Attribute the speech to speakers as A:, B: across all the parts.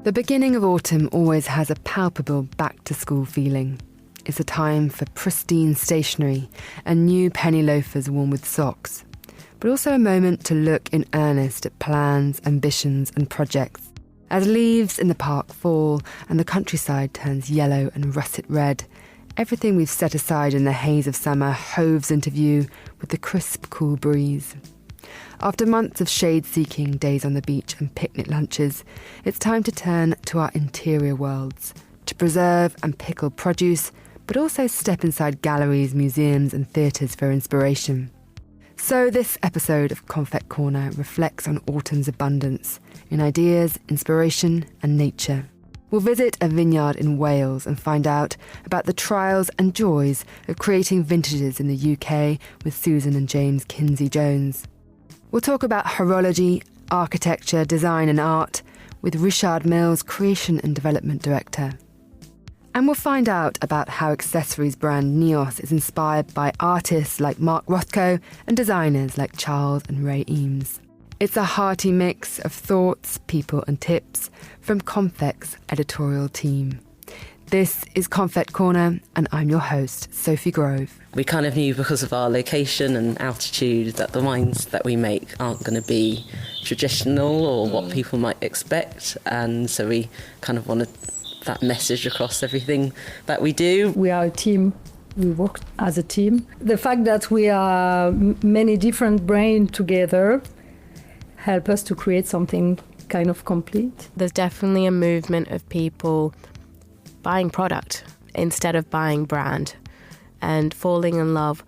A: The beginning of autumn always has a palpable back-to-school feeling. It's a time for pristine stationery and new penny loafers worn with socks, but also a moment to look in earnest at plans, ambitions and projects. As leaves in the park fall and the countryside turns yellow and russet red, everything we've set aside in the haze of summer hoves into view with the crisp, cool breeze. After months of shade-seeking days on the beach and picnic lunches, it's time to turn to our interior worlds, to preserve and pickle produce, but also step inside galleries, museums and theatres for inspiration. So this episode of Confect Corner reflects on autumn's abundance in ideas, inspiration and nature. We'll visit a vineyard in Wales and find out about the trials and joys of creating vintages in the UK with Susan and James Kinsey-Jones. We'll talk about horology, architecture, design and art with Richard Mille's Creation and Development Director. And we'll find out about how accessories brand Neous is inspired by artists like Mark Rothko and designers like Charles and Ray Eames. It's a hearty mix of thoughts, people and tips from Confect's editorial team. This is Confect Corner and I'm your host, Sophie Grove.
B: We kind of knew because of our location and altitude that the wines that we make aren't going to be traditional or what people might expect, and so we kind of wanted that message across everything that we do.
C: We are a team. We work as a team. The fact that we are many different brains together help us to create something kind of complete.
D: There's definitely a movement of people buying product instead of buying brand and falling in love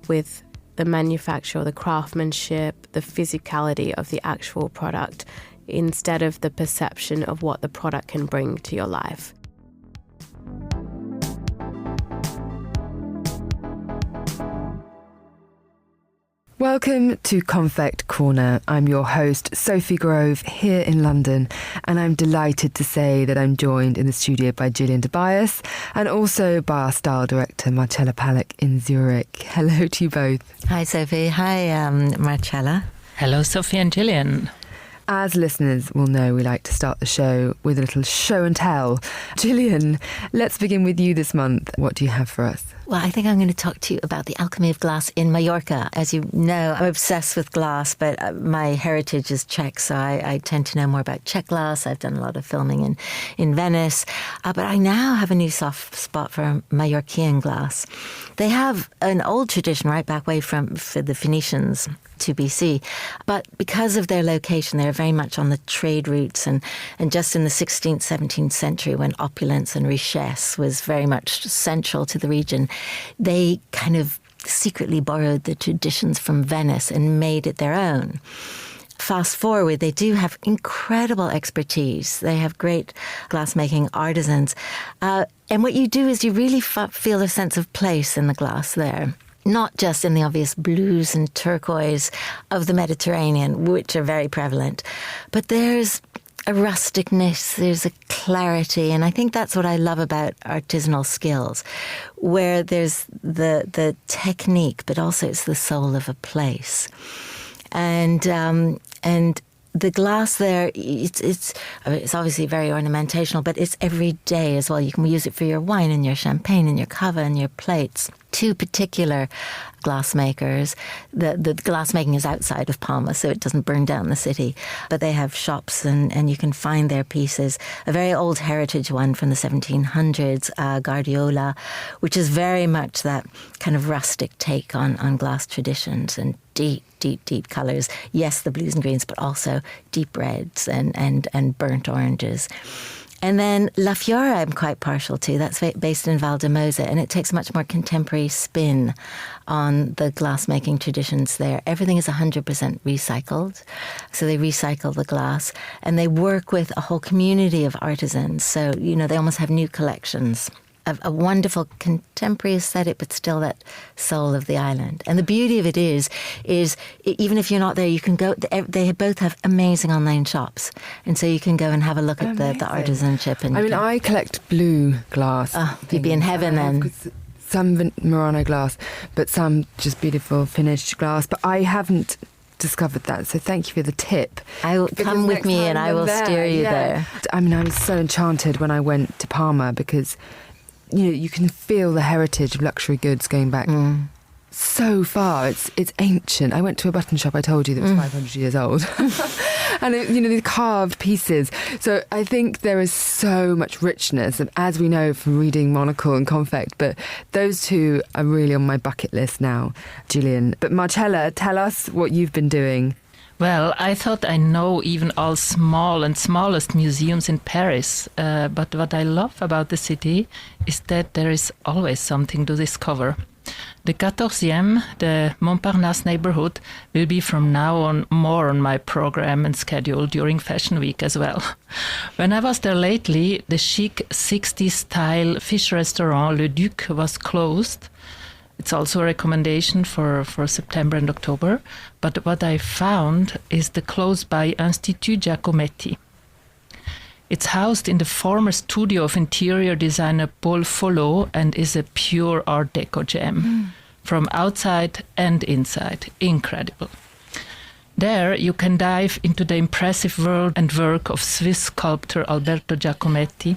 D: with the manufacture, the craftsmanship, the physicality of the actual product instead of the perception of what the product can bring to your life.
A: Welcome to Confect Corner. I'm your host, Sophie Grove, here in London, and I'm delighted to say that I'm joined in the studio by Gillian Tobias and also by our style director, Marcella Palak in Zurich. Hello to you both.
E: Hi, Sophie. Hi, Marcella.
F: Hello, Sophie and Gillian.
A: As listeners will know, we like to start the show with a little show and tell. Gillian, let's begin with you this month. What do you have for us?
E: Well, I think I'm going to talk to you about the alchemy of glass in Mallorca. As you know, I'm obsessed with glass, but my heritage is Czech, so I tend to know more about Czech glass. I've done a lot of filming in Venice, but I now have a new soft spot for Mallorquin glass. They have an old tradition right back way for the Phoenicians to BC, but because of their location, they're very much on the trade routes, and just in the 16th, 17th century, when opulence and richesse was very much central to the region, they kind of secretly borrowed the traditions from Venice and made it their own. Fast forward, they do have incredible expertise. They have great glassmaking artisans. And what you do is you really feel a sense of place in the glass there. Not just in the obvious blues and turquoise of the Mediterranean, which are very prevalent, but there's a rusticness, there's a clarity, and I think that's what I love about artisanal skills, where there's the technique, but also it's the soul of a place. And the glass there, it's obviously very ornamentational, but it's every day as well. You can use it for your wine and your champagne and your cava and your plates. Two particular glassmakers. The glassmaking is outside of Palma, so it doesn't burn down the city. But they have shops and you can find their pieces. A very old heritage one from the 1700s, Guardiola, which is very much that kind of rustic take on glass traditions and deep colours. Yes, the blues and greens, but also deep reds and burnt oranges. And then La Fiora I'm quite partial to. That's based in Valdemosa, and it takes a much more contemporary spin on the glassmaking traditions there. Everything is 100% recycled. So they recycle the glass, and they work with a whole community of artisans. So, they almost have new collections. A wonderful contemporary aesthetic, but still that soul of the island. And the beauty of it is even if you're not there, you can go. They both have amazing online shops, and so you can go and have a look at the artisanship. And
A: I collect blue glass.
E: Oh, you'd be in heaven then.
A: Some Murano glass, but some just beautiful finished glass. But I haven't discovered that. So thank you for the tip.
E: Come with me and I will steer you there.
A: I mean, I was so enchanted when I went to Parma because, you can feel the heritage of luxury goods going back so far. It's ancient. I went to a button shop, I told you, that was 500 years old. And, these carved pieces. So I think there is so much richness, as we know from reading Monocle and Confect. But those two are really on my bucket list now, Gillian. But Marcella, tell us what you've been doing.
F: Well, I thought I know even all small and smallest museums in Paris. But what I love about the city is that there is always something to discover. The 14e, the Montparnasse neighborhood, will be from now on more on my program and schedule during Fashion Week as well. When I was there lately, the chic 60s-style fish restaurant Le Duc was closed. It's also a recommendation for September and October. But what I found is the close-by Institut Giacometti. It's housed in the former studio of interior designer Paul Follow and is a pure Art Deco gem. From outside and inside. Incredible. There you can dive into the impressive world and work of Swiss sculptor Alberto Giacometti.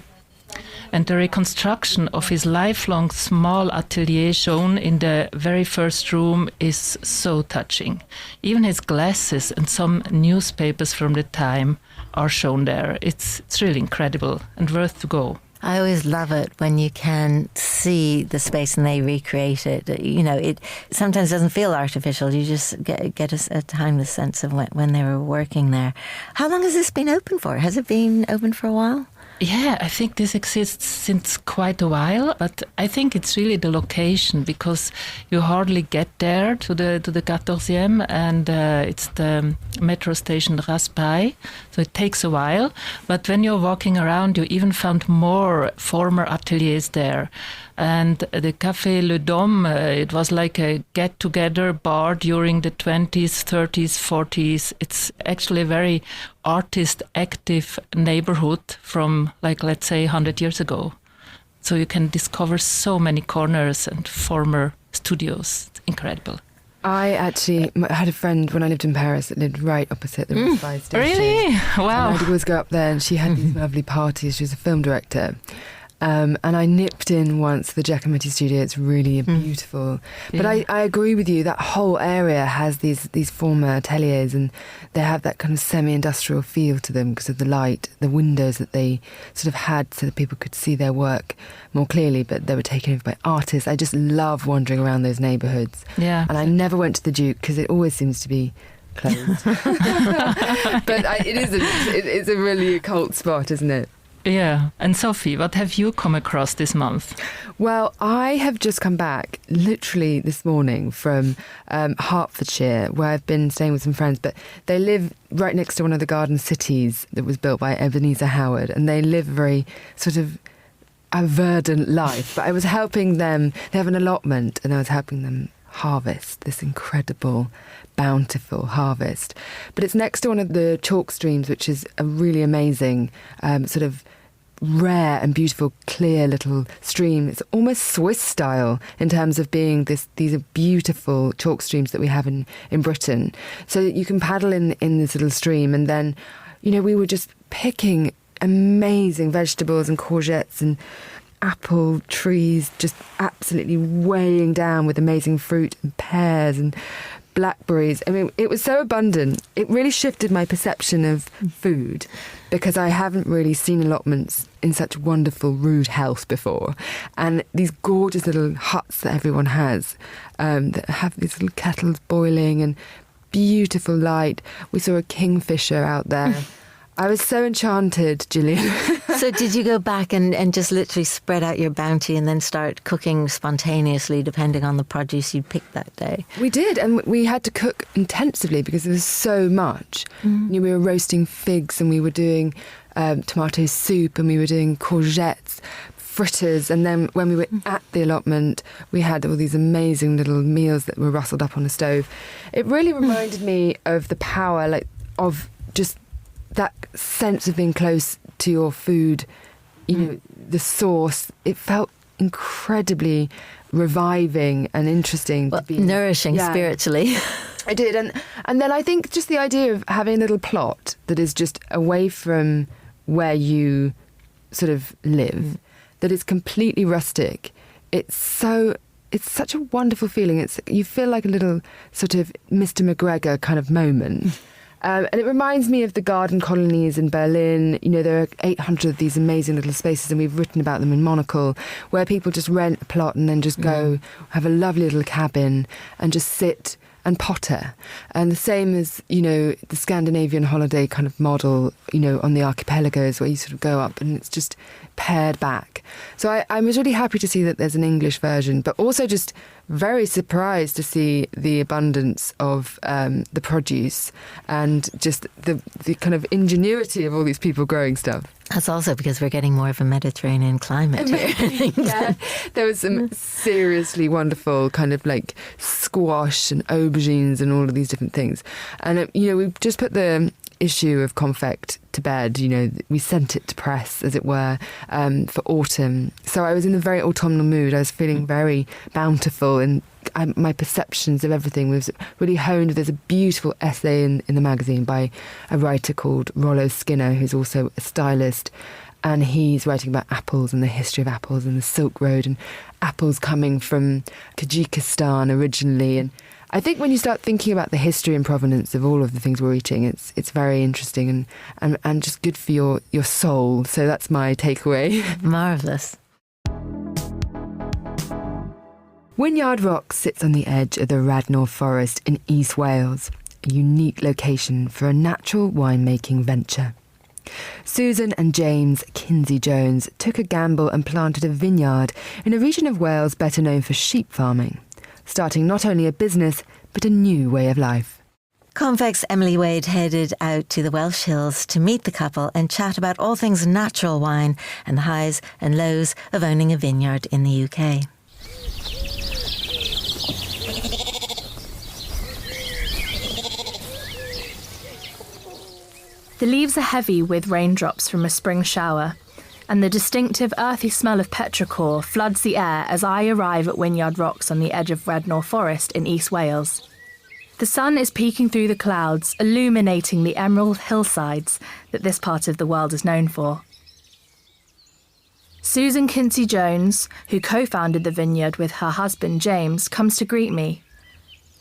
F: And the reconstruction of his lifelong small atelier shown in the very first room is so touching. Even his glasses and some newspapers from the time are shown there. It's really incredible and worth to go.
E: I always love it when you can see the space and they recreate it. It sometimes doesn't feel artificial. You just get a timeless sense of when they were working there. How long has this been open for? Has it been open for a while?
F: Yeah, I think this exists since quite a while, but I think it's really the location because you hardly get there to the 14e, and it's the metro station Raspail, so it takes a while. But when you're walking around, you even found more former ateliers there. And the Café Le Dôme, it was like a get-together bar during the 20s, 30s, 40s. It's actually a very artist-active neighborhood from, let's say, 100 years ago. So you can discover so many corners and former studios. It's incredible.
A: I actually had a friend when I lived in Paris that lived right opposite the Raspail station.
F: Really? Wow.
A: And I'd always go up there and she had these lovely parties. She was a film director. And I nipped in once the Giacometti studio. It's really beautiful. Yeah. But I agree with you. That whole area has these former ateliers, and they have that kind of semi-industrial feel to them because of the light, the windows that they sort of had so that people could see their work more clearly, but they were taken over by artists. I just love wandering around those neighbourhoods. Yeah. And I never went to the Duke because it always seems to be closed. But it's a really cult spot, isn't it?
F: Yeah. And Sophie, what have you come across this month?
A: Well, I have just come back literally this morning from Hertfordshire, where I've been staying with some friends, but they live right next to one of the garden cities that was built by Ebenezer Howard, and they live a very sort of a verdant life. But I was helping them, they have an allotment, and I was helping them harvest this incredible, bountiful harvest. But it's next to one of the chalk streams, which is a really amazing sort of rare and beautiful, clear little stream. It's almost Swiss style in terms of being these are beautiful chalk streams that we have in Britain. So you can paddle in this little stream, and then, we were just picking amazing vegetables and courgettes and apple trees, just absolutely weighing down with amazing fruit and pears and blackberries. I mean, it was so abundant. It really shifted my perception of food because I haven't really seen allotments in such wonderful, rude health before. And these gorgeous little huts that everyone has that have these little kettles boiling and beautiful light. We saw a kingfisher out there. I was so enchanted, Gillian.
E: So did you go back and just literally spread out your bounty and then start cooking spontaneously depending on the produce you picked that day?
A: We did, and we had to cook intensively because there was so much. We were roasting figs, and we were doing tomato soup, and we were doing courgettes, fritters, and then when we were at the allotment, we had all these amazing little meals that were rustled up on a stove. It really reminded me of the power, of just that sense of being close to your food, the source. It felt incredibly reviving and interesting.
E: Well,
A: to be
E: nourishing spiritually.
A: I did, and then I think just the idea of having a little plot that is just away from where you sort of live, that is completely rustic. It's such a wonderful feeling. You feel like a little sort of Mr. McGregor kind of moment. And it reminds me of the garden colonies in Berlin. You know, there are 800 of these amazing little spaces, and we've written about them in Monocle, where people just rent a plot and then just go have a lovely little cabin and just sit and potter. And the same as, you know, the Scandinavian holiday kind of model, you know, on the archipelagos, where you sort of go up and it's just pared back. So I was really happy to see that there's an English version, but also just very surprised to see the abundance of the produce and just the kind of ingenuity of all these people growing stuff.
E: That's also because we're getting more of a Mediterranean climate here.
A: Yeah, there was some seriously wonderful kind of like squash and aubergines and all of these different things. And, you know, we've just put the issue of Confect to bed. You know, we sent it to press, as it were, for autumn. So I was in a very autumnal mood. I was feeling very bountiful, and my perceptions of everything was really honed. There's a beautiful essay in the magazine by a writer called Rollo Skinner, who's also a stylist, and he's writing about apples and the history of apples and the Silk Road and apples coming from Tajikistan originally. And I think when you start thinking about the history and provenance of all of the things we're eating, it's very interesting and just good for your soul. So that's my takeaway.
E: Marvellous.
A: Whinyard Rocks sits on the edge of the Radnor Forest in East Wales, a unique location for a natural winemaking venture. Susan and James Kinsey-Jones took a gamble and planted a vineyard in a region of Wales better known for sheep farming, starting not only a business, but a new way of life.
E: Confect's Emily Wade headed out to the Welsh Hills to meet the couple and chat about all things natural wine and the highs and lows of owning a vineyard in the UK.
G: The leaves are heavy with raindrops from a spring shower, and the distinctive earthy smell of petrichor floods the air as I arrive at Whinyard Rocks on the edge of Radnor Forest in East Wales. The sun is peeking through the clouds, illuminating the emerald hillsides that this part of the world is known for. Susan Kinsey-Jones, who co-founded the vineyard with her husband James, comes to greet me.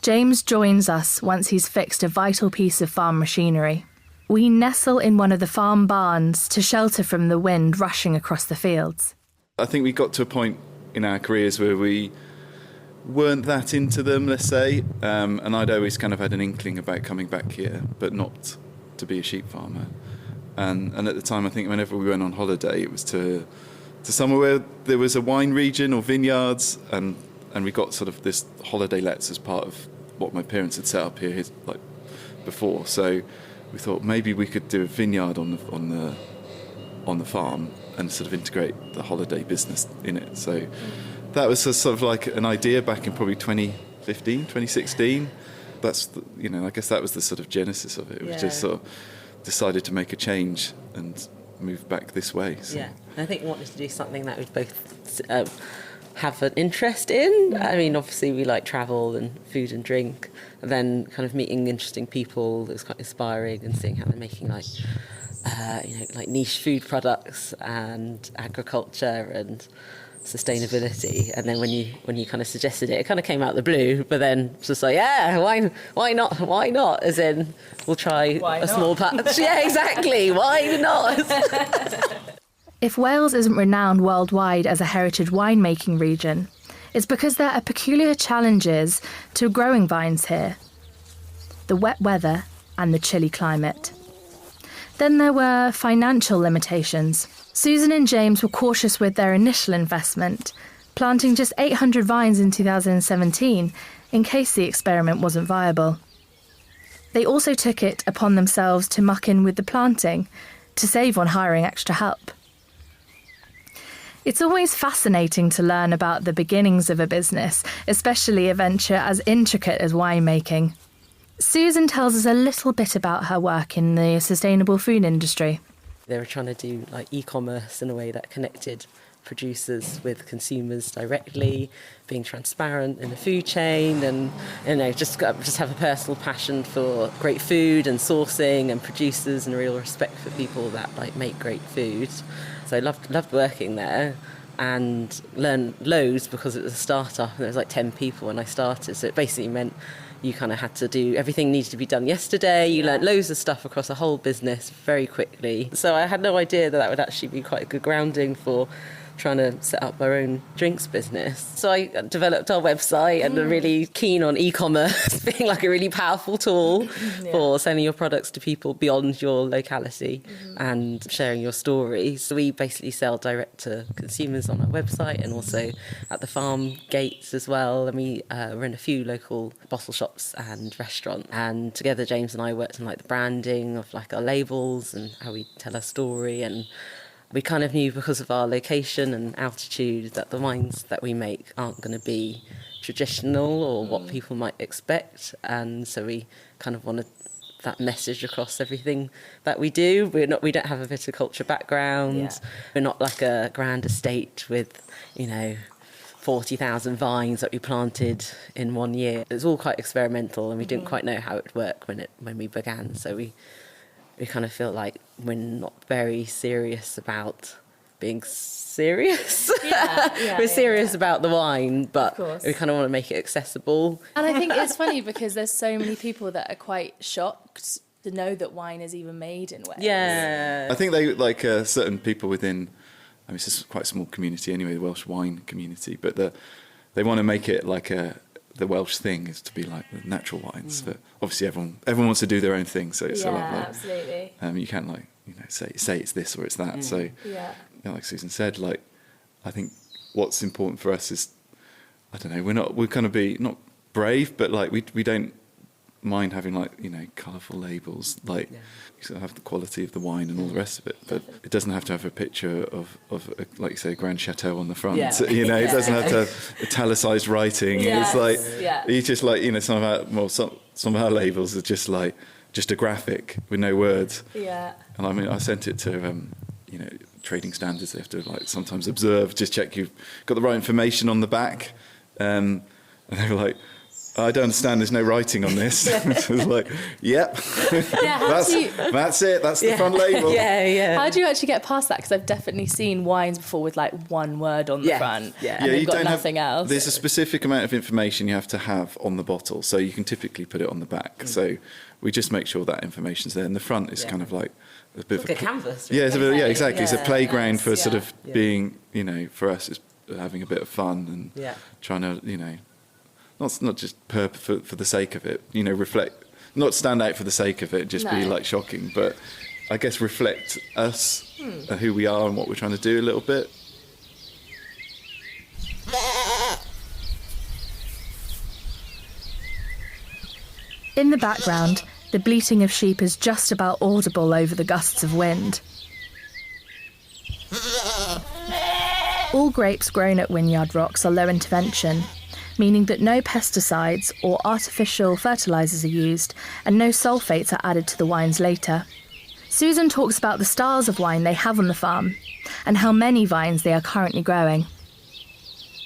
G: James joins us once he's fixed a vital piece of farm machinery. We nestle in one of the farm barns to shelter from the wind rushing across the fields.
H: I think we got to a point in our careers where we weren't that into them, let's say, and I'd always kind of had an inkling about coming back here, but not to be a sheep farmer. And at the time, I think whenever we went on holiday, it was to somewhere where there was a wine region or vineyards, and we got sort of this holiday lets as part of what my parents had set up here like before. So we thought maybe we could do a vineyard on the farm and sort of integrate the holiday business in it. So that was sort of like an idea back in probably 2015, 2016. That's I guess that was the sort of genesis of it. It was just sort of decided to make a change and move back this way. So.
B: Yeah, I think we wanted to do something that we'd both have an interest in. I mean, obviously we like travel and food and drink, and then kind of meeting interesting people that was quite inspiring and seeing how they're making like niche food products and agriculture and sustainability. And then when you kind of suggested it kind of came out of the blue, but then it's just like, yeah, why not, as in we'll try a small patch. Yeah, exactly, why not?
G: If Wales isn't renowned worldwide as a heritage winemaking region, it's because there are peculiar challenges to growing vines here. The wet weather and the chilly climate. Then there were financial limitations. Susan and James were cautious with their initial investment, planting just 800 vines in 2017 in case the experiment wasn't viable. They also took it upon themselves to muck in with the planting, to save on hiring extra help. It's always fascinating to learn about the beginnings of a business, especially a venture as intricate as winemaking. Susan tells us a little bit about her work in the sustainable food industry.
B: They were trying to do like e-commerce in a way that connected producers with consumers directly, being transparent in the food chain, and just have a personal passion for great food and sourcing and producers, and a real respect for people that make great food. So I loved working there, and learned loads because it was a startup and there was 10 people when I started. So it basically meant you kind of had to do, everything needed to be done yesterday. You learnt loads of stuff across a whole business very quickly. So I had no idea that would actually be quite a good grounding for trying to set up our own drinks business. So I developed our website and are really keen on e-commerce being a really powerful tool for sending your products to people beyond your locality and sharing your story. So we basically sell direct to consumers on our website and also at the farm gates as well. And we run a few local bottle shops and restaurants. And together, James and I worked on the branding of our labels and how we tell our story. And we kind of knew because of our location and altitude that the wines that we make aren't going to be traditional or what people might expect. And so we kind of wanted that message across everything that we do. We don't have a viticulture background. Yeah. We're not like a grand estate with, 40,000 vines that we planted in 1 year. It's all quite experimental, and we didn't quite know how it would work when we began. So we kind of feel like we're not very serious about being serious. We're serious about the wine, but we kind of want to make it accessible.
G: And I think it's funny because there's so many people that are quite shocked to know that wine is even made in Wales.
B: Yeah.
H: I think they certain people within, it's quite a small community anyway, the Welsh wine community, but they want to make it the Welsh thing is to be the natural wines. But obviously everyone wants to do their own thing, so it's
G: absolutely.
H: You can't say it's this or it's that. So like Susan said, I think what's important for us is, I don't know, we're kind of not brave, but we don't mind having colourful labels, you sort of have the quality of the wine and all the rest of it, but it doesn't have to have a picture of like you say, a Grand Chateau on the front. It doesn't have to have italicized writing. It's you just some of our labels are just a graphic with no words. And I sent it to trading standards. They have to sometimes observe, just check you've got the right information on the back, and they were like, I don't understand, there's no writing on this. It was yep. That's it, that's the front label.
G: How do you actually get past that? Because I've definitely seen wines before with one word on the front, and they've got nothing else. There's
H: a specific amount of information you have to have on the bottle, so you can typically put it on the back. So we just make sure that information's there, and the front is kind of a bit of
B: a canvas.
H: Really. Exactly. It's a playground for sort of being, for us, it's having a bit of fun and trying to, not just for the sake of it, reflect, not stand out for the sake of it, just be shocking, but I guess reflect us, who we are and what we're trying to do a little bit.
G: In the background, the bleating of sheep is just about audible over the gusts of wind. All grapes grown at Whinyard Rocks are low intervention, meaning that no pesticides or artificial fertilisers are used and no sulphates are added to the wines later. Susan talks about the styles of wine they have on the farm and how many vines they are currently growing.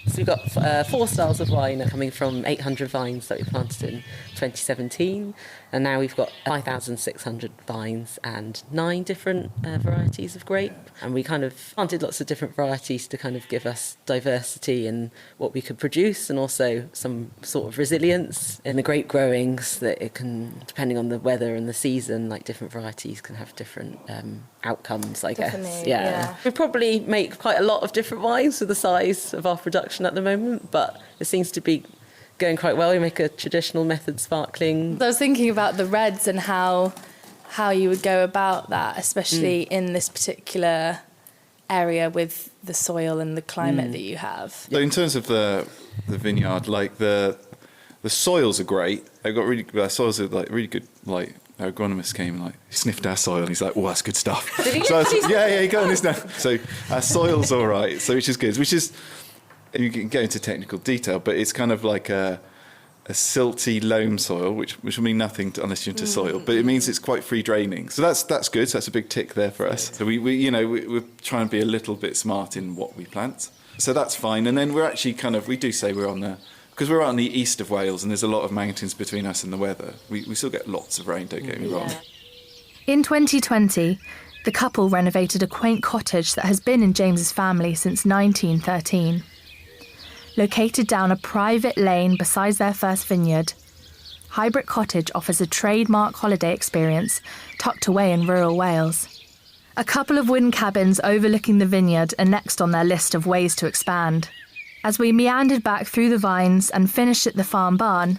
B: So we've got 4 styles of wine coming from 800 vines that we planted in 2017, and now we've got 5,600 vines and 9 different varieties of grape. And we kind of planted lots of different varieties to kind of give us diversity in what we could produce, and also some sort of resilience in the grape growing, so that it can, depending on the weather and the season, different varieties can have different outcomes, I guess. Yeah. We probably make quite a lot of different wines for the size of our production at the moment, but it seems to be going quite well. We make a traditional method sparkling.
G: I was thinking about the reds and how you would go about that, especially in this particular area with the soil and the climate that you have.
H: So in terms of the vineyard, the soils are great. They've got our soils are really good. Our agronomist came and he sniffed our soil and he's like, "Oh, that's good stuff." So he got on this now. So our soil's all right. So which is good. You can go into technical detail, but it's kind of a silty loam soil, which will mean nothing unless you're into soil, but it means it's quite free draining. So that's good. So that's a big tick there for us. So we're trying to be a little bit smart in what we plant. So that's fine. And then we're actually we do say because we're out on the east of Wales and there's a lot of mountains between us and the weather. We still get lots of rain, don't get me wrong.
G: In 2020, the couple renovated a quaint cottage that has been in James's family since 1913. Located down a private lane beside their first vineyard, Highbrick Cottage offers a trademark holiday experience tucked away in rural Wales. A couple of wooden cabins overlooking the vineyard are next on their list of ways to expand. As we meandered back through the vines and finished at the farm barn,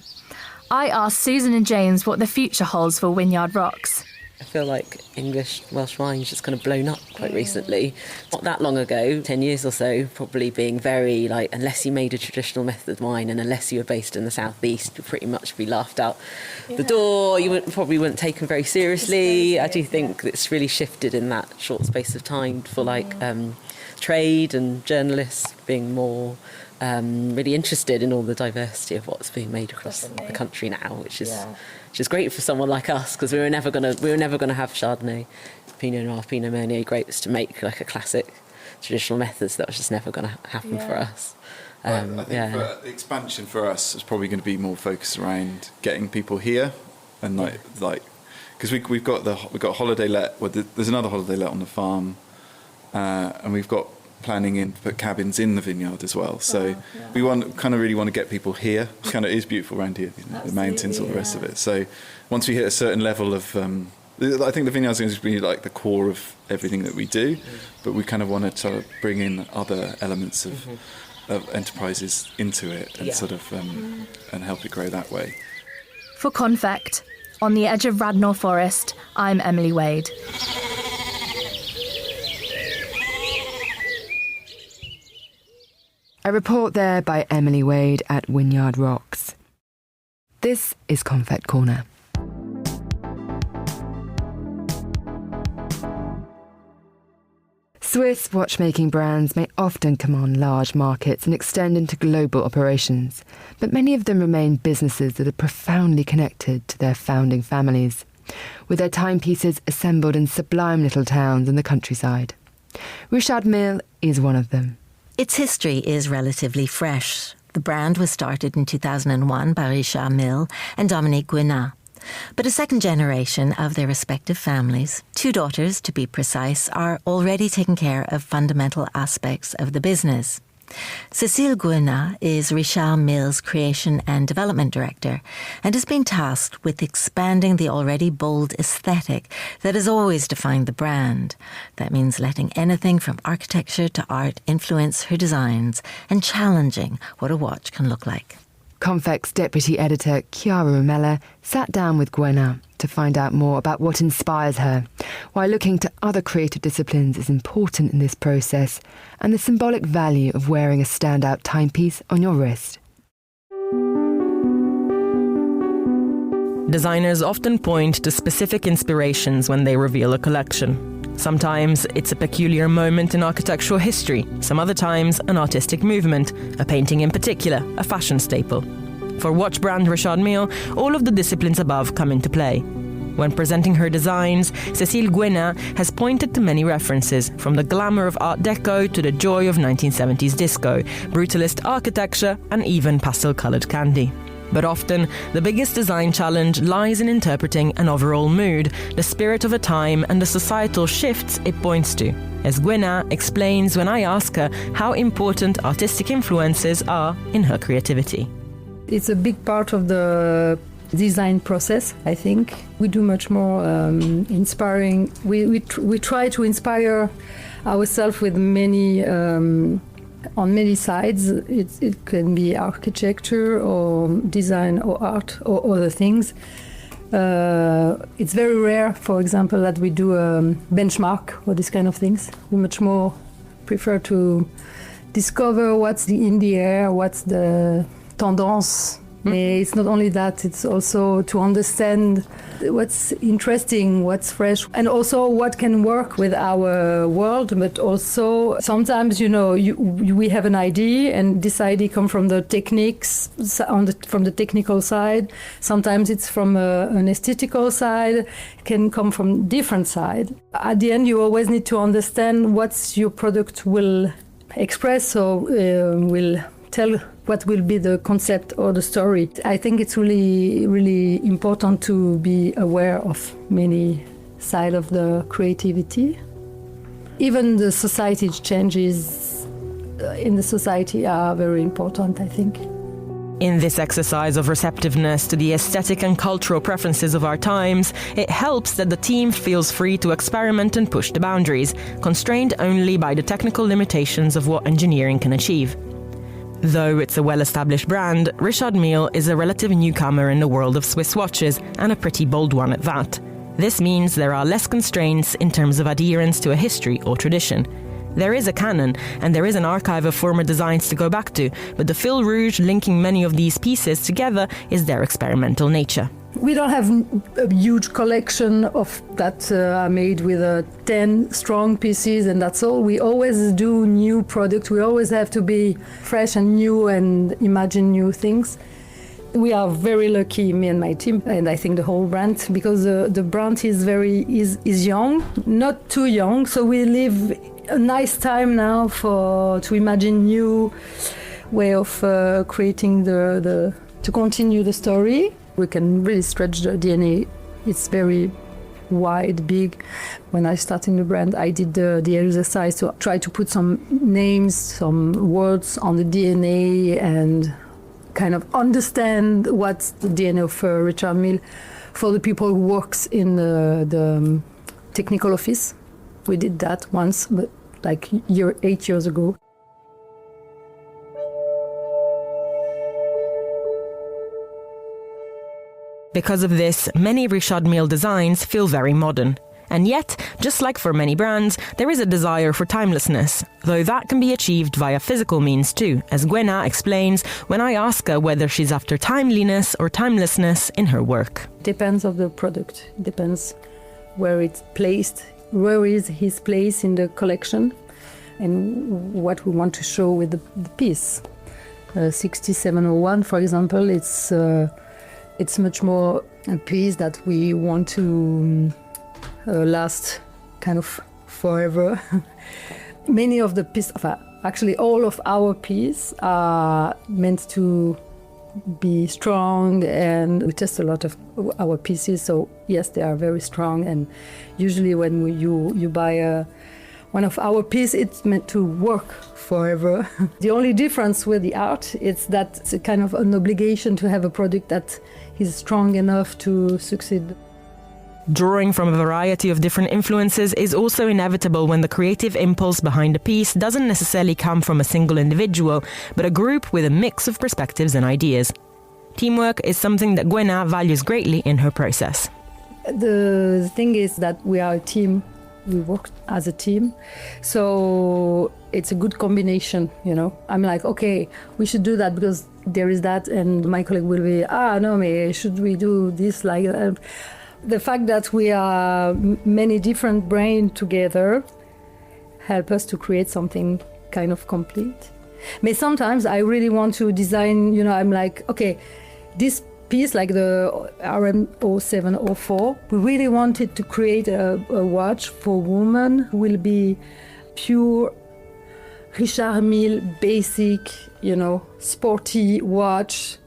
G: I asked Susan and James what the future holds for Whinyard Rocks.
B: I feel like English Welsh wine's just kind of blown up quite recently. Not that long ago, 10 years or so, probably being very unless you made a traditional method wine and unless you were based in the southeast, you'd pretty much be laughed out the door. You probably wouldn't take them very seriously. I do think it's really shifted in that short space of time for trade and journalists being more really interested in all the diversity of what's being made across the country now, which is great for someone like us, because we were never gonna have Chardonnay, Pinot Noir, Pinot Meunier grapes to make a classic traditional methods. That was just never going to happen for us.
H: I think the expansion for us is probably going to be more focused around getting people here, and because we've got holiday let. Well, there's another holiday let on the farm, and we've got planning in put cabins in the vineyard as well. So we really want to get people here. It is beautiful around here, the mountains, all the rest of it. So once we hit a certain level of, I think the vineyard's going to be the core of everything that we do, but we kind of want to bring in other elements of enterprises into it and and help it grow that way.
G: For Confect, on the edge of Radnor Forest, I'm Emily Wade.
A: A report there by Emily Wade at Whinyard Rocks. This is Confect Corner. Swiss watchmaking brands may often command large markets and extend into global operations, but many of them remain businesses that are profoundly connected to their founding families, with their timepieces assembled in sublime little towns in the countryside. Richard Mille is one of them.
E: Its history is relatively fresh. The brand was started in 2001 by Richard Mille and Dominique Guenat. But a second generation of their respective families, 2 daughters to be precise, are already taking care of fundamental aspects of the business. Cécile Guenat is Richard Mille's Creation and Development Director and has been tasked with expanding the already bold aesthetic that has always defined the brand. That means letting anything from architecture to art influence her designs and challenging what a watch can look like.
A: Confect's deputy editor, Chiara Rumella, sat down with Guenat to find out more about what inspires her, why looking to other creative disciplines is important in this process, and the symbolic value of wearing a standout timepiece on your wrist.
I: Designers often point to specific inspirations when they reveal a collection. Sometimes it's a peculiar moment in architectural history, some other times an artistic movement, a painting in particular, a fashion staple. For watch brand Richard Mille, all of the disciplines above come into play. When presenting her designs, Cécile Guenat has pointed to many references, from the glamour of Art Deco to the joy of 1970s disco, brutalist architecture and even pastel-coloured candy. But often, the biggest design challenge lies in interpreting an overall mood, the spirit of a time and the societal shifts it points to, as Guenat explains when I ask her how important artistic influences are in her creativity.
C: It's a big part of the design process, I think. We do much more inspiring. We try to inspire ourselves with many on many sides. It can be architecture or design or art or other things. It's very rare, for example, that we do a benchmark or these kind of things. We much more prefer to discover what's in the air, what's the tendance. It's not only that, it's also to understand what's interesting, what's fresh, and also what can work with our world. But also sometimes, we have an idea, and this idea comes from the techniques, from the technical side. Sometimes it's from an aesthetical side. It can come from different side. At the end, you always need to understand what your product will express or will tell, what will be the concept or the story. I think it's really, really important to be aware of many sides of the creativity. Even the society changes in the society are very important, I think.
I: In this exercise of receptiveness to the aesthetic and cultural preferences of our times, it helps that the team feels free to experiment and push the boundaries, constrained only by the technical limitations of what engineering can achieve. Though it's a well-established brand, Richard Mille is a relative newcomer in the world of Swiss watches, and a pretty bold one at that. This means there are less constraints in terms of adherence to a history or tradition. There is a canon, and there is an archive of former designs to go back to, but the fil rouge linking many of these pieces together is their experimental nature.
C: We don't have a huge collection of that are made with 10 strong pieces, and that's all. We always do new products. We always have to be fresh and new and imagine new things. We are very lucky, me and my team, and I think the whole brand, because the brand is young, not too young. So we live a nice time now to imagine new way of creating to continue the story. We can really stretch the DNA. It's very wide, big. When I started the brand, I did the exercise to try to put some names, some words on the DNA and kind of understand what's the DNA of Richard Mille for the people who works in the technical office. We did that once, but like 8 years ago.
I: Because of this, many Richard Mille designs feel very modern. And yet, just like for many brands, there is a desire for timelessness, though that can be achieved via physical means too, as Guenat explains when I ask her whether she's after timeliness or timelessness in her work.
C: Depends on the product. It depends where it's placed, where is his place in the collection, and what we want to show with the piece. 6701, for example, it's much more a piece that we want to last kind of forever. Many of the pieces, actually all of our pieces are meant to be strong, and we test a lot of our pieces, so yes, they are very strong, and usually when you buy one of our pieces, it's meant to work forever. The only difference with the art is that it's a kind of an obligation to have a product that is strong enough to succeed.
I: Drawing from a variety of different influences is also inevitable when the creative impulse behind a piece doesn't necessarily come from a single individual, but a group with a mix of perspectives and ideas. Teamwork is something that Guenat values greatly in her process.
C: The thing is that we are a team. We work as a team, so it's a good combination, I'm like, okay, we should do that because there is that, and my colleague will be, no, should we do this like that? The fact that we are many different brains together help us to create something kind of complete. But sometimes I really want to design, I'm like, okay, this piece like the RM0704, we really wanted to create a watch for women who will be pure Richard Mille, basic, sporty watch.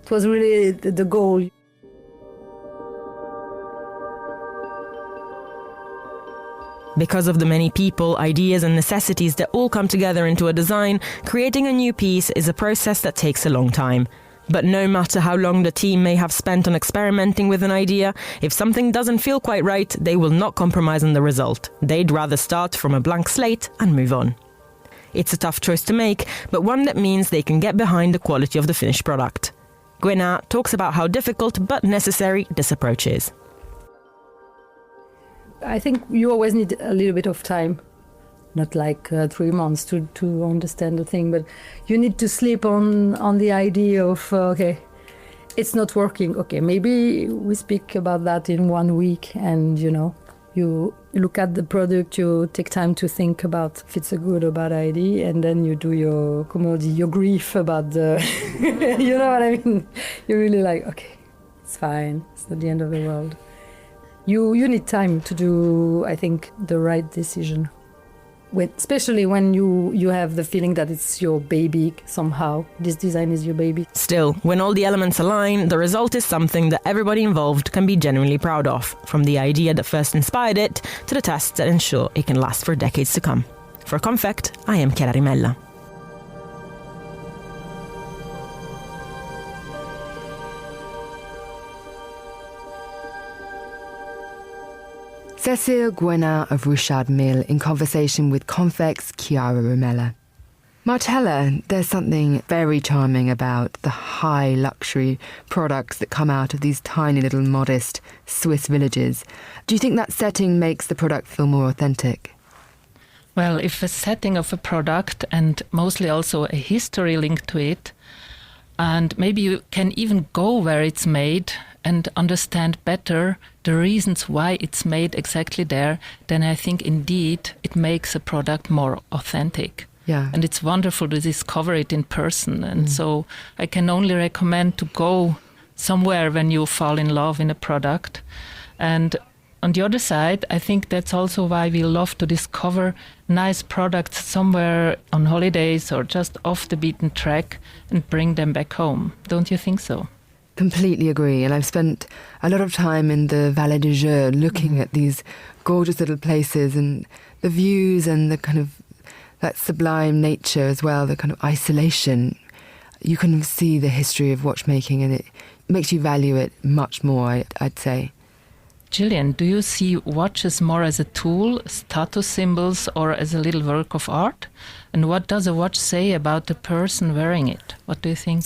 C: It was really the goal.
I: Because of the many people, ideas and necessities that all come together into a design, creating a new piece is a process that takes a long time. But no matter how long the team may have spent on experimenting with an idea, if something doesn't feel quite right, they will not compromise on the result. They'd rather start from a blank slate and move on. It's a tough choice to make, but one that means they can get behind the quality of the finished product. Guenat talks about how difficult but necessary this approach is.
C: I think you always need a little bit of time. Not like 3 months to understand the thing, but you need to sleep on the idea of, okay, it's not working. Okay, maybe we speak about that in 1 week, and you look at the product, you take time to think about if it's a good or bad idea, and then you do your grief about the, you know what I mean? You're really like, okay, it's fine. It's not the end of the world. You need time to do, I think, the right decision. Especially when you have the feeling that it's your baby somehow. This design is your baby.
I: Still, when all the elements align, the result is something that everybody involved can be genuinely proud of, from the idea that first inspired it to the tests that ensure it can last for decades to come. For Confect, I am Richard Mille.
A: Cécile Guenat of Richard Mille in conversation with Confect's Chiara Romella. Marcella, there's something very charming about the high luxury products that come out of these tiny little modest Swiss villages. Do you think that setting makes the product feel more authentic?
F: Well, if a setting of a product and mostly also a history linked to it, and maybe you can even go where it's made and understand better the reasons why it's made exactly there, then I think indeed it makes a product more authentic.
A: Yeah.
F: And it's wonderful to discover it in person. And so I can only recommend to go somewhere when you fall in love in a product. And on the other side, I think that's also why we love to discover nice products somewhere on holidays or just off the beaten track and bring them back home. Don't you think so?
A: Completely agree. And I've spent a lot of time in the Vallée du Jeu looking at these gorgeous little places and the views and the kind of that sublime nature as well, the kind of isolation. You can see the history of watchmaking and it makes you value it much more, I'd say.
F: Gillian, do you see watches more as a tool, status symbols, or as a little work of art? And what does a watch say about the person wearing it? What do you think?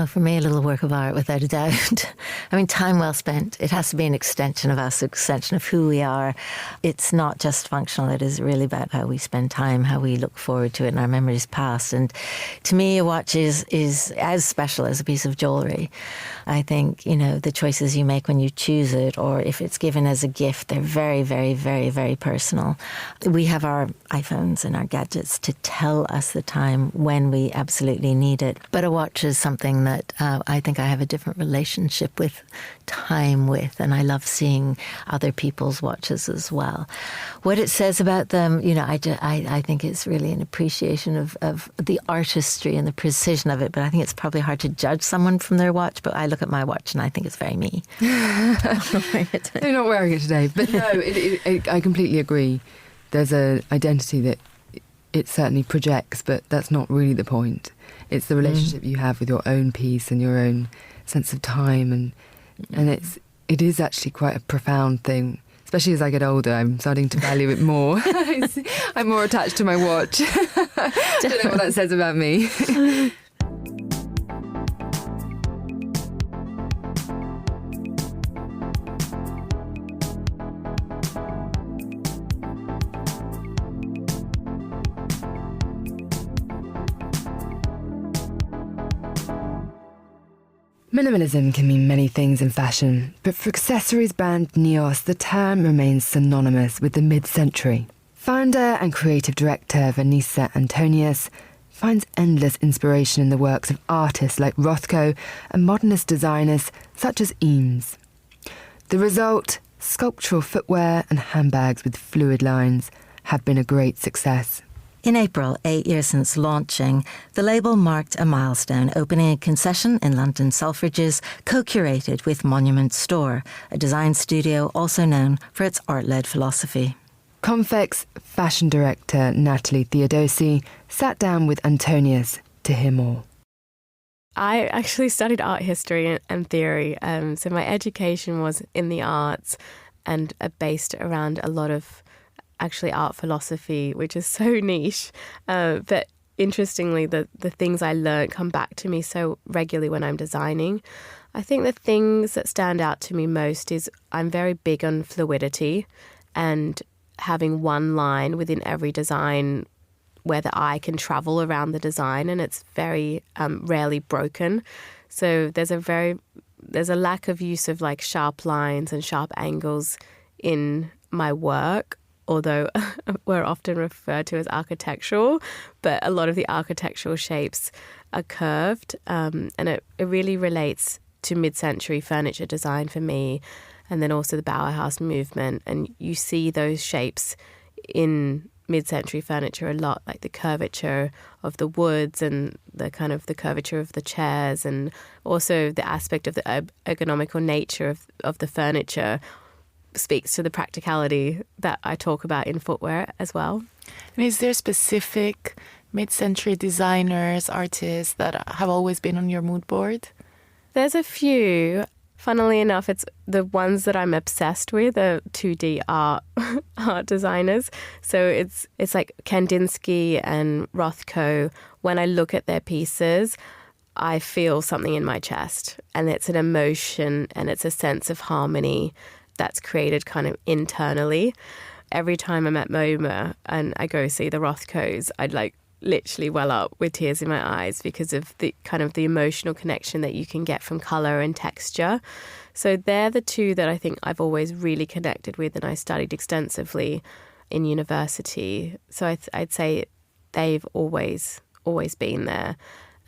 E: For me, a little work of art, without a doubt. I mean, time well spent. It has to be an extension of us, an extension of who we are. It's not just functional. It is really about how we spend time, how we look forward to it, and our memories past. And to me, a watch is as special as a piece of jewellery. I think, the choices you make when you choose it, or if it's given as a gift, they're very, very, very, very personal. We have our iPhones and our gadgets to tell us the time when we absolutely need it. But a watch is something that I think I have a different relationship with time with, and I love seeing other people's watches as well. What it says about them, I think it's really an appreciation of the artistry and the precision of it, but I think it's probably hard to judge someone from their watch, but I look at my watch and I think it's very me.
A: You're not wearing it today, but no, I completely agree. There's an identity that it certainly projects, but that's not really the point. It's the relationship you have with your own piece and your own sense of time, and it is actually quite a profound thing. Especially as I get older, I'm starting to value it more. I'm more attached to my watch. I don't know what that says about me. Minimalism can mean many things in fashion, but for accessories brand Neous, the term remains synonymous with the mid-century. Founder and creative director Vanessa Antonius finds endless inspiration in the works of artists like Rothko and modernist designers such as Eames. The result, sculptural footwear and handbags with fluid lines, have been a great success.
E: In April, 8 years since launching, the label marked a milestone, opening a concession in London Selfridges, co-curated with Monument Store, a design studio also known for its art-led philosophy.
A: Confect's fashion director, Natalie Theodosi, sat down with Antonius to hear more.
D: I actually studied art history and theory, so my education was in the arts and based around a lot of actually art philosophy, which is so niche. But interestingly, the things I learned come back to me so regularly when I'm designing. I think the things that stand out to me most is I'm very big on fluidity and having one line within every design where the eye can travel around the design, and it's very rarely broken. So there's a lack of use of like sharp lines and sharp angles in my work, although we're often referred to as architectural, but a lot of the architectural shapes are curved, and it really relates to mid-century furniture design for me, and then also the Bauhaus movement. And you see those shapes in mid-century furniture a lot, like the curvature of the woods and the kind of the curvature of the chairs, and also the aspect of the ergonomical nature of the furniture speaks to the practicality that I talk about in footwear as well.
J: And is there specific mid-century designers, artists that have always been on your mood board?
D: There's a few. Funnily enough, it's the ones that I'm obsessed with are 2D art designers. So it's like Kandinsky and Rothko. When I look at their pieces, I feel something in my chest, and it's an emotion and it's a sense of harmony that's created kind of internally. Every time I'm at MoMA and I go see the Rothkos, I'd like literally well up with tears in my eyes because of the kind of the emotional connection that you can get from color and texture. So they're the two that I think I've always really connected with, and I studied extensively in university. So I'd say they've always been there.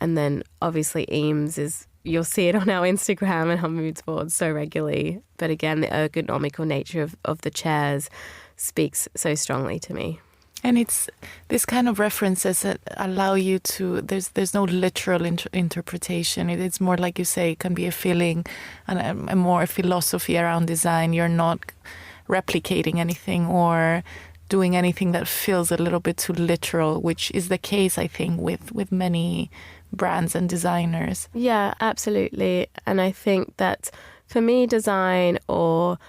D: And then obviously Eames is, you'll see it on our Instagram and our moods boards so regularly. But again, the ergonomical nature of the chairs speaks so strongly to me.
J: And it's this kind of references that allow you to, there's no literal interpretation. It's more like you say, it can be a feeling and a more philosophy around design. You're not replicating anything or doing anything that feels a little bit too literal, which is the case, I think, with many brands and designers.
D: Yeah, absolutely. And I think that for me, design or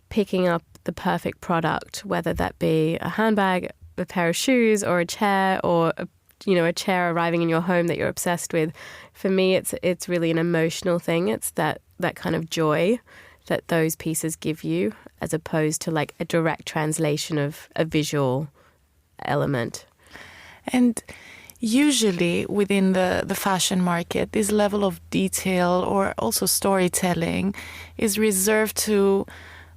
D: picking up the perfect product, whether that be a handbag, a pair of shoes, or a chair, or a chair arriving in your home that you're obsessed with, for me it's really an emotional thing. It's that kind of joy that those pieces give you, as opposed to like a direct translation of a visual element.
J: And usually within the fashion market, this level of detail or also storytelling is reserved to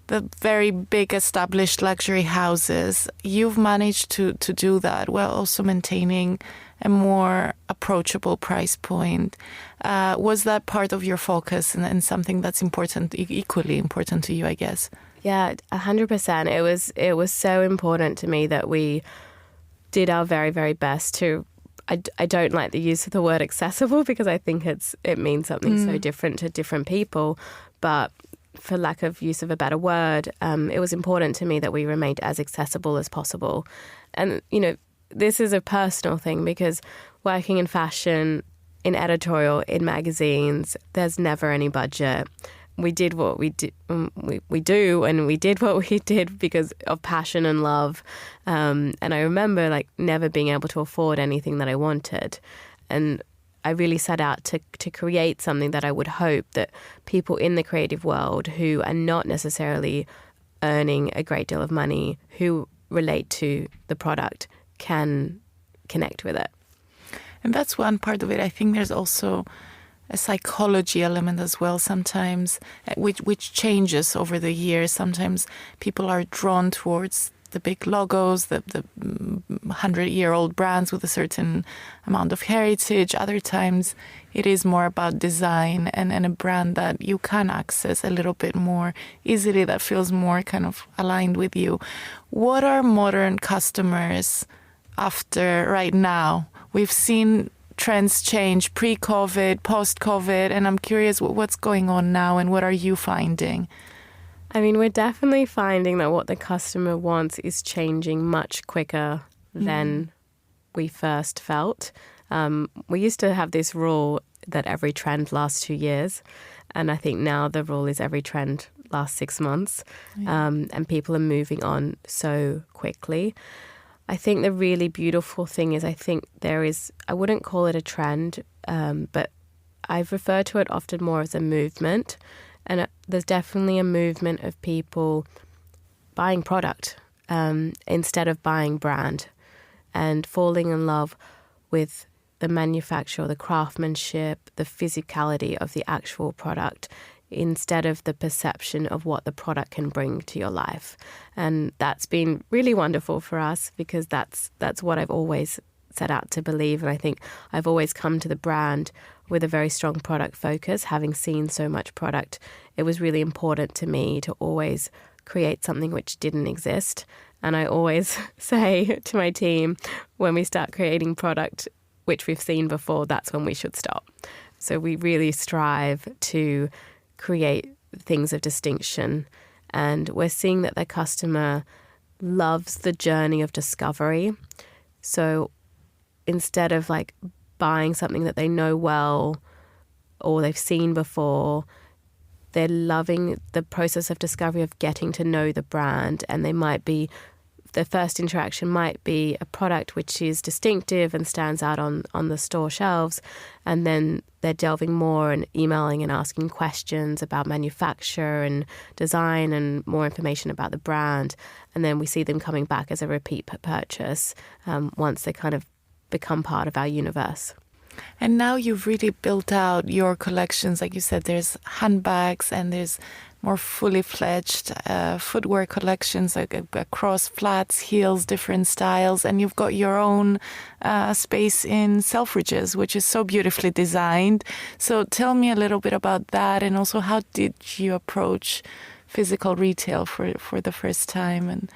J: the very big established luxury houses. You've managed to do that while also maintaining a more approachable price point. Was that part of your focus and something that's important, equally important to you, I guess?
D: Yeah, 100%. It was so important to me that we did our very, very best to. I don't like the use of the word accessible because I think it means something so different to different people, but for lack of use of a better word, it was important to me that we remained as accessible as possible. And, this is a personal thing because working in fashion, in editorial, in magazines, there's never any budget. We did what we did, we do, and we did what we did because of passion and love. And I remember like never being able to afford anything that I wanted. And I really set out to create something that I would hope that people in the creative world who are not necessarily earning a great deal of money, who relate to the product, can connect with it.
J: And that's one part of it. I think there's also a psychology element as well sometimes, which changes over the years. Sometimes people are drawn towards the big logos, the 100-year-old brands with a certain amount of heritage. Other times it is more about design and a brand that you can access a little bit more easily, that feels more kind of aligned with you. What are modern customers after right now? We've seen trends change pre-COVID, post-COVID, and I'm curious what's going on now and what are you finding?
D: I mean, we're definitely finding that what the customer wants is changing much quicker than we first felt. We used to have this rule that every trend lasts 2 years. And I think now the rule is every trend lasts 6 months. And people are moving on so quickly. I think the really beautiful thing is I wouldn't call it a trend, but I've referred to it often more as a movement. And there's definitely a movement of people buying product instead of buying brand, and falling in love with the manufacture, the craftsmanship, the physicality of the actual product, instead of the perception of what the product can bring to your life. And that's been really wonderful for us, because that's what I've always set out to believe. And I think I've always come to the brand with a very strong product focus. Having seen so much product, it was really important to me to always create something which didn't exist. And I always say to my team, when we start creating product which we've seen before, that's when we should stop. So we really strive to create things of distinction. And we're seeing that the customer loves the journey of discovery. So instead of like buying something that they know well or they've seen before, they're loving the process of discovery, of getting to know the brand. And their first interaction might be a product which is distinctive and stands out on the store shelves. And then they're delving more and emailing and asking questions about manufacture and design and more information about the brand. And then we see them coming back as a repeat purchase once they kind of become part of our universe.
J: And now you've really built out your collections. Like you said, there's handbags and there's more fully fledged footwear collections, like across flats, heels, different styles. And you've got your own space in Selfridges, which is so beautifully designed. So tell me a little bit about that, and also how did you approach physical retail for the first time? And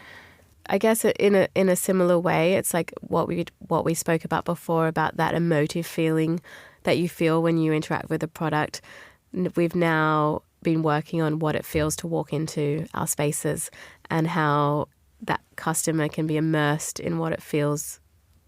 D: I guess in a similar way, it's like what we spoke about before, about that emotive feeling that you feel when you interact with a product. We've now been working on what it feels to walk into our spaces and how that customer can be immersed in what it feels,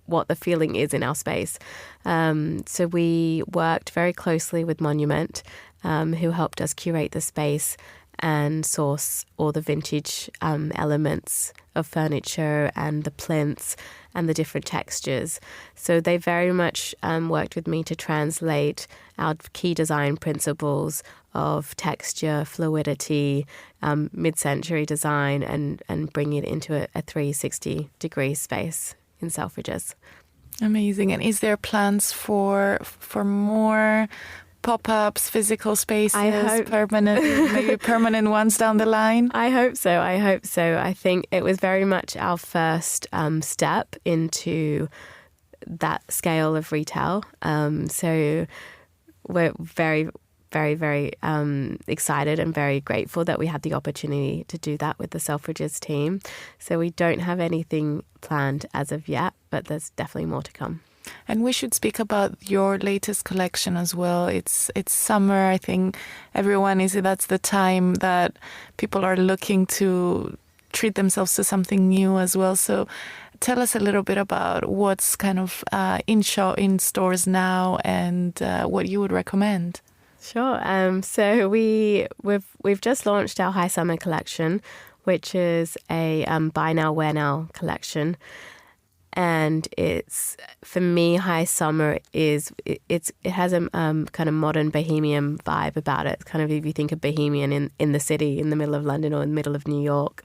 D: what the feeling is in our space. So we worked very closely with Monument, who helped us curate the space and source all the vintage elements of furniture and the plinths and the different textures. So they very much worked with me to translate our key design principles of texture, fluidity, mid-century design, and bring it into a 360-degree space in Selfridges.
J: Amazing. And is there plans for more pop-ups, physical spaces, permanent ones down the line?
D: I hope so. I think it was very much our first step into that scale of retail. So we're very, very, very excited and very grateful that we had the opportunity to do that with the Selfridges team. So we don't have anything planned as of yet, but there's definitely more to come.
J: And we should speak about your latest collection as well. It's summer. I think that's the time that people are looking to treat themselves to something new as well. So tell us a little bit about what's kind of in stores now and what you would recommend.
D: Sure. So we've just launched our High Summer collection, which is a buy now, wear now collection. And it's, for me, High Summer it has a kind of modern bohemian vibe about it. It's kind of, if you think of bohemian in the city, in the middle of London or in the middle of New York,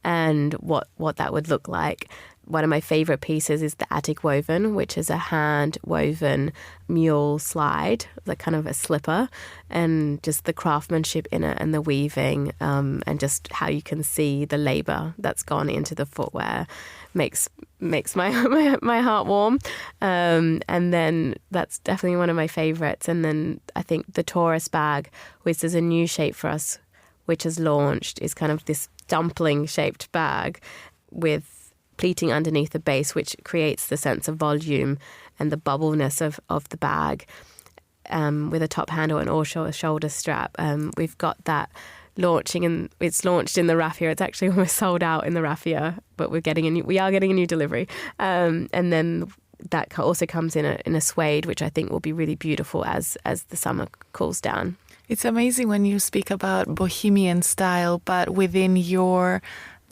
D: and what that would look like. One of my favorite pieces is the Attic Woven, which is a hand-woven mule slide, like kind of a slipper, and just the craftsmanship in it and the weaving, and just how you can see the labor that's gone into the footwear makes my heart warm. And then that's definitely one of my favorites. And then I think the tourist bag, which is a new shape for us, which has launched, is kind of this dumpling-shaped bag with pleating underneath the base, which creates the sense of volume and the bubbleness of the bag, with a top handle and also a shoulder strap. We've got that launching, and it's launched in the raffia. It's actually almost sold out in the raffia, but we are getting a new delivery. And then that also comes in a suede, which I think will be really beautiful as the summer cools down.
J: It's amazing when you speak about bohemian style, but within your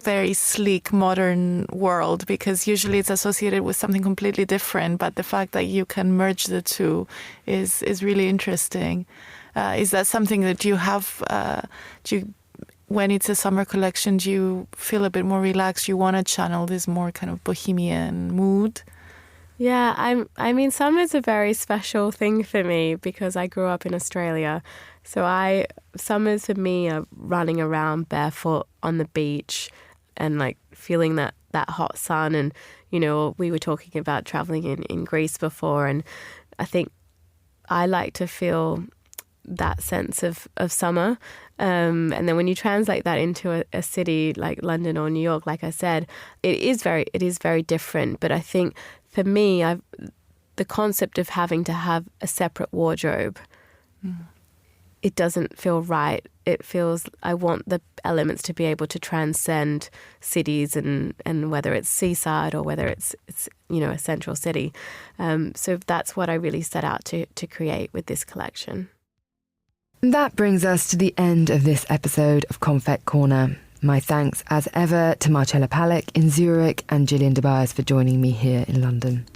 J: very sleek modern world, because usually it's associated with something completely different, but the fact that you can merge the two is really interesting. Is that something that you have, when it's a summer collection, do you feel a bit more relaxed? You want to channel this more kind of bohemian mood?
D: Yeah, I mean, summer's a very special thing for me because I grew up in Australia. So summers for me are running around barefoot on the beach and like feeling that hot sun. And, you know, we were talking about traveling in Greece before, and I think I like to feel that sense of summer. And then when you translate that into a city like London or New York, like I said, it is very different. But I think for me, the concept of having to have a separate wardrobe, it doesn't feel right. It feels I want the elements to be able to transcend cities and whether it's seaside or whether it's you know, a central city. So that's what I really set out to create with this collection.
A: That brings us to the end of this episode of Confect Corner. My thanks, as ever, to Marcella Palick in Zurich and Gillian Tobias for joining me here in London.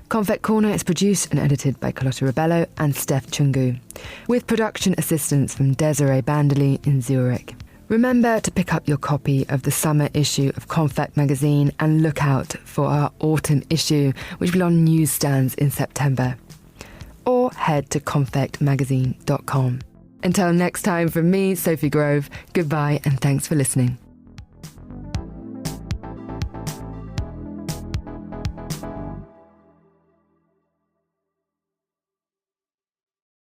A: Confect Corner is produced and edited by Carlotta Rebello and Steph Chungu, with production assistance from Desiree Banderley in Zurich. Remember to pick up your copy of the summer issue of Confect magazine and look out for our autumn issue, which will be on newsstands in September. Or head to confectmagazine.com. Until next time, from me, Sophie Grove, goodbye and thanks for listening.